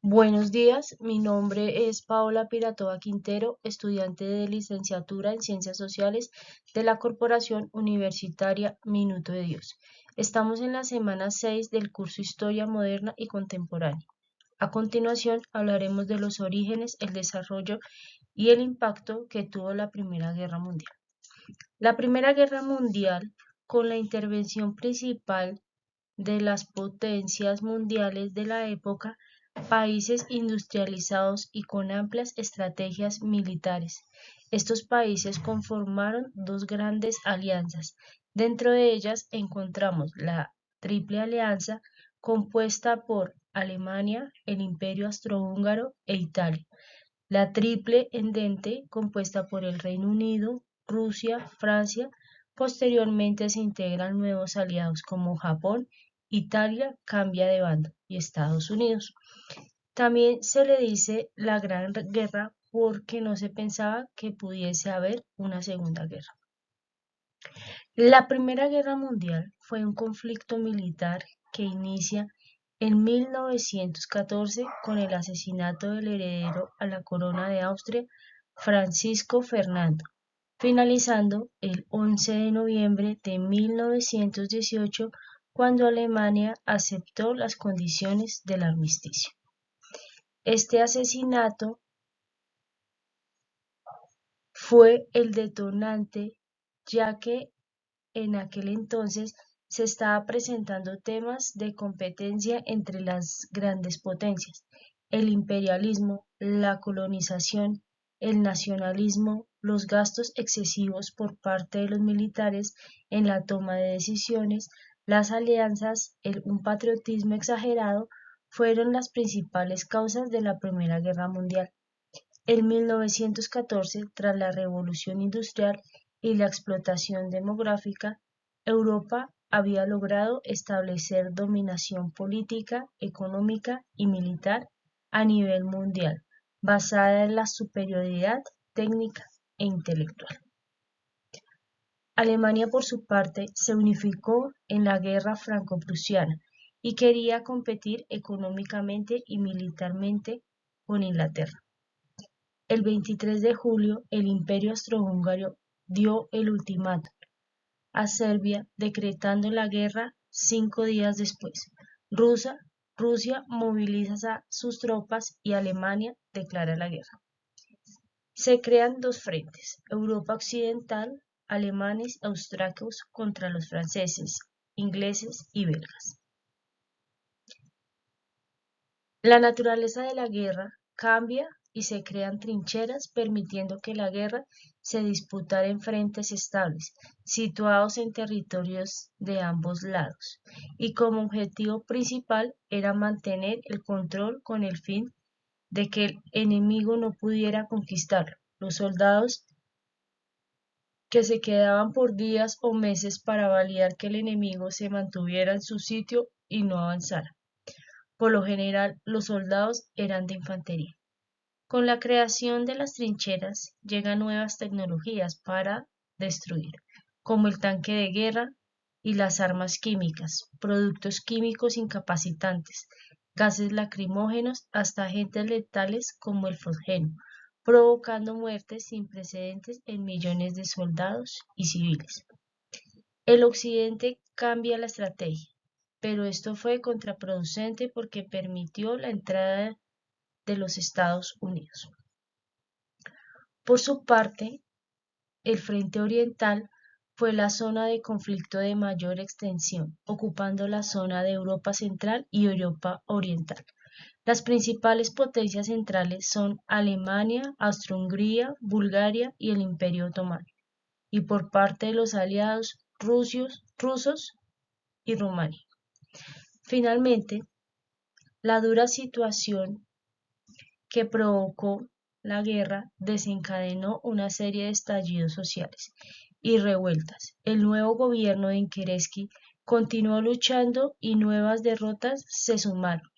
Buenos días, mi nombre es Paola Piratova Quintero, estudiante de licenciatura en Ciencias Sociales de la Corporación Universitaria Minuto de Dios. Estamos en la semana 6 del curso Historia Moderna y Contemporánea. A continuación hablaremos de los orígenes, el desarrollo y el impacto que tuvo la Primera Guerra Mundial. La Primera Guerra Mundial, con la intervención principal de las potencias mundiales de la época, países industrializados y con amplias estrategias militares. Estos países conformaron dos grandes alianzas. Dentro de ellas encontramos la Triple Alianza, compuesta por Alemania, el Imperio Austrohúngaro e Italia. La Triple Entente, compuesta por el Reino Unido, Rusia, Francia. Posteriormente se integran nuevos aliados como Japón. Italia cambia de bando y Estados Unidos. También se le dice la Gran Guerra porque no se pensaba que pudiese haber una Segunda Guerra. La Primera Guerra Mundial fue un conflicto militar que inicia en 1914 con el asesinato del heredero a la corona de Austria, Francisco Fernando, finalizando el 11 de noviembre de 1918 cuando Alemania aceptó las condiciones del armisticio. Este asesinato fue el detonante, ya que en aquel entonces se estaba presentando temas de competencia entre las grandes potencias, el imperialismo, la colonización, el nacionalismo, los gastos excesivos por parte de los militares en la toma de decisiones, las alianzas, un patriotismo exagerado, fueron las principales causas de la Primera Guerra Mundial. En 1914, tras la Revolución Industrial y la explotación demográfica, Europa había logrado establecer dominación política, económica y militar a nivel mundial, basada en la superioridad técnica e intelectual. Alemania, por su parte, se unificó en la Guerra Franco-Prusiana y quería competir económicamente y militarmente con Inglaterra. El 23 de julio, el Imperio Austrohúngaro dio el ultimátum a Serbia, decretando la guerra 5 días después. Rusia moviliza sus tropas y Alemania declara la guerra. Se crean dos frentes: Europa occidental, alemanes y austriacos contra los franceses, ingleses y belgas. La naturaleza de la guerra cambia y se crean trincheras, permitiendo que la guerra se disputara en frentes estables, situados en territorios de ambos lados, y como objetivo principal era mantener el control con el fin de que el enemigo no pudiera conquistarlo. Los soldados que se quedaban por días o meses para validar que el enemigo se mantuviera en su sitio y no avanzara. Por lo general, los soldados eran de infantería. Con la creación de las trincheras llegan nuevas tecnologías para destruir, como el tanque de guerra y las armas químicas, productos químicos incapacitantes, gases lacrimógenos, hasta agentes letales como el fosgeno, provocando muertes sin precedentes en millones de soldados y civiles. El occidente cambia la estrategia, pero esto fue contraproducente porque permitió la entrada de los Estados Unidos. Por su parte, el Frente Oriental fue la zona de conflicto de mayor extensión, ocupando la zona de Europa Central y Europa Oriental. Las principales potencias centrales son Alemania, Austria-Hungría, Bulgaria y el Imperio Otomano, y por parte de los aliados rusos y Rumania. Finalmente, la dura situación que provocó la guerra desencadenó una serie de estallidos sociales y revueltas. El nuevo gobierno de Kerensky continuó luchando y nuevas derrotas se sumaron.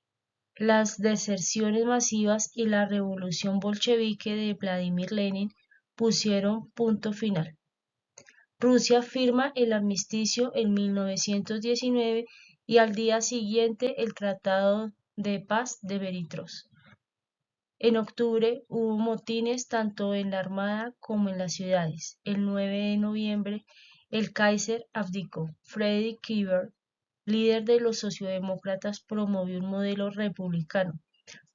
Las deserciones masivas y la revolución bolchevique de Vladimir Lenin pusieron punto final. Rusia firma el armisticio en 1919 y al día siguiente el Tratado de Paz de Veritros. En octubre hubo motines tanto en la armada como en las ciudades. El 9 de noviembre el Kaiser abdicó. Freddy Kieber, líder de los socialdemócratas, promovió un modelo republicano.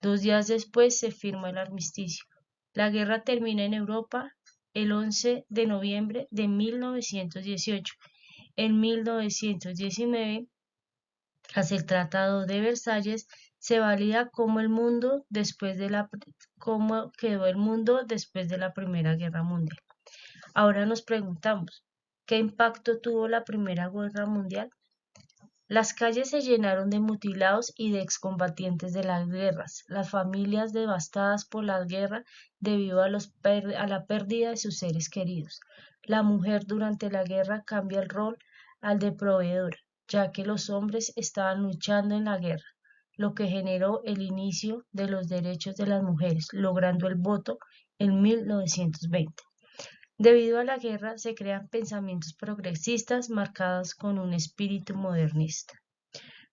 2 días después se firma el armisticio. La guerra termina en Europa el 11 de noviembre de 1918. En 1919, tras el Tratado de Versalles, se valida cómo quedó el mundo después de la Primera Guerra Mundial. Ahora nos preguntamos, ¿qué impacto tuvo la Primera Guerra Mundial? Las calles se llenaron de mutilados y de excombatientes de las guerras, las familias devastadas por la guerra debido a la pérdida de sus seres queridos. La mujer durante la guerra cambia el rol al de proveedora, ya que los hombres estaban luchando en la guerra, lo que generó el inicio de los derechos de las mujeres, logrando el voto en 1920. Debido a la guerra se crean pensamientos progresistas marcados con un espíritu modernista.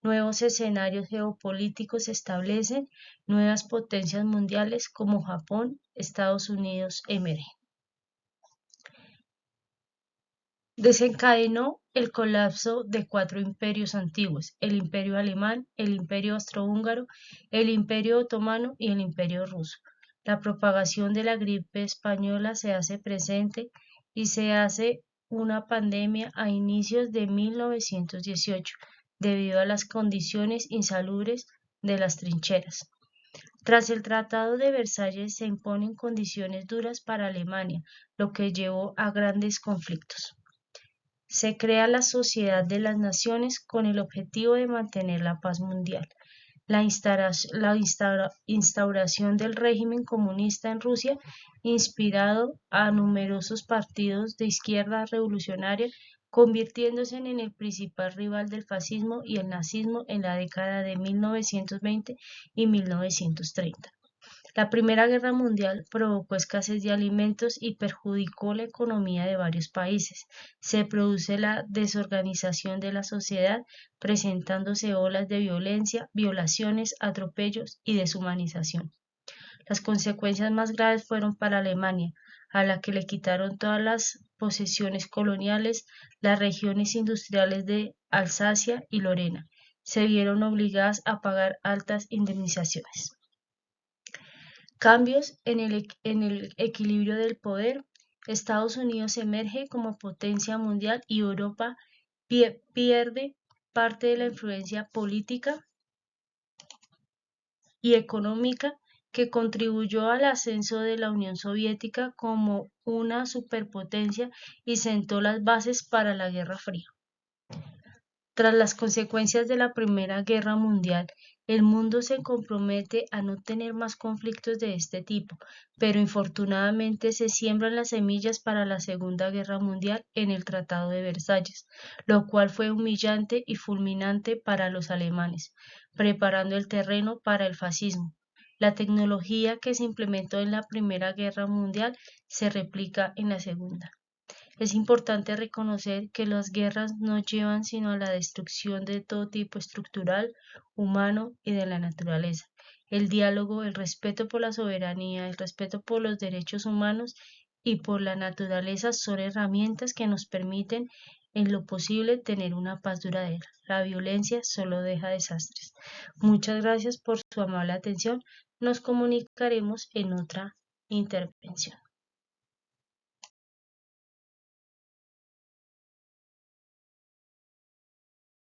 Nuevos escenarios geopolíticos se establecen, nuevas potencias mundiales como Japón, Estados Unidos emergen. Desencadenó el colapso de 4 imperios antiguos: el Imperio Alemán, el Imperio Austrohúngaro, el Imperio Otomano y el Imperio Ruso. La propagación de la gripe española se hace presente y se hace una pandemia a inicios de 1918 debido a las condiciones insalubres de las trincheras. Tras el Tratado de Versalles se imponen condiciones duras para Alemania, lo que llevó a grandes conflictos. Se crea la Sociedad de las Naciones con el objetivo de mantener la paz mundial. La instauración del régimen comunista en Rusia, inspirado a numerosos partidos de izquierda revolucionaria, convirtiéndose en el principal rival del fascismo y el nazismo en la década de 1920 y 1930. La Primera Guerra Mundial provocó escasez de alimentos y perjudicó la economía de varios países. Se produce la desorganización de la sociedad, presentándose olas de violencia, violaciones, atropellos y deshumanización. Las consecuencias más graves fueron para Alemania, a la que le quitaron todas las posesiones coloniales, las regiones industriales de Alsacia y Lorena. Se vieron obligadas a pagar altas indemnizaciones. Cambios en el equilibrio del poder. Estados Unidos emerge como potencia mundial y Europa pierde parte de la influencia política y económica que contribuyó al ascenso de la Unión Soviética como una superpotencia y sentó las bases para la Guerra Fría. Tras las consecuencias de la Primera Guerra Mundial, el mundo se compromete a no tener más conflictos de este tipo, pero infortunadamente se siembran las semillas para la Segunda Guerra Mundial en el Tratado de Versalles, lo cual fue humillante y fulminante para los alemanes, preparando el terreno para el fascismo. La tecnología que se implementó en la Primera Guerra Mundial se replica en la Segunda. Es importante reconocer que las guerras no llevan sino a la destrucción de todo tipo estructural, humano y de la naturaleza. El diálogo, el respeto por la soberanía, el respeto por los derechos humanos y por la naturaleza son herramientas que nos permiten en lo posible tener una paz duradera. La violencia solo deja desastres. Muchas gracias por su amable atención. Nos comunicaremos en otra intervención.